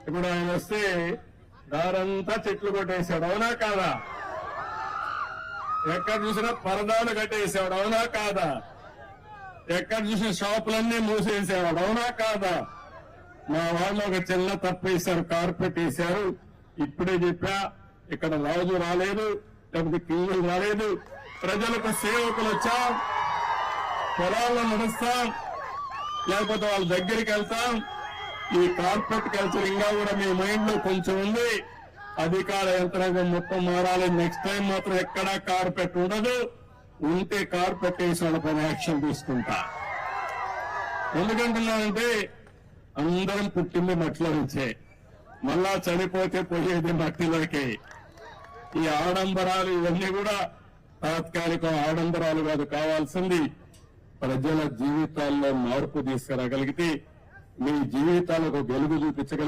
ఇప్పుడు ఆయన వస్తే దారంతా చెట్లు కొట్టేశాడు, అవునా కాదా? ఎక్కడ చూసినా పరదాలు కట్టేసాడు, అవునా కాదా? ఎక్కడ చూసిన షాపులన్నీ మూసేసేవాడు, అవునా కాదా? మా వాళ్ళు ఒక చిన్న తప్పు వేశారు, కార్పెట్ వేశారు. ఇప్పుడే చెప్పా, ఇక్కడ రాజు రాలేదు, లేకపోతే కింగులు రాలేదు, ప్రజలకు సేవకులు వచ్చాం, పొలాల్లో నడుస్తాం, లేకపోతే వాళ్ళ దగ్గరికి వెళ్తాం. ఈ కార్పెట్ కల్చర్ ఇంకా కూడా మీ మైండ్ లో కొంచెం ఉంది. అధికార యంత్రాంగం మొత్తం మారాలి. నెక్స్ట్ టైం మాత్రం ఎక్కడా కార్పెట్ ఉండదు. ఉంటే కార్పెట్ వేసి వాళ్ళపైన యాక్షన్ తీసుకుంటా. ఎందుకంటున్నానంటే అందరం పుట్టింది మట్టిలో నుంచే, మళ్ళా చనిపోతే పోయేది మట్టిలోకి. ఈ ఆడంబరాలు ఇవన్నీ కూడా తాత్కాలిక ఆడంబరాలు కాదు. కావాల్సింది ప్రజల జీవితాల్లో మార్పు తీసుకురాగలిగితే, మీ జీవితాలకు వెలుగు చూపించగలిగితే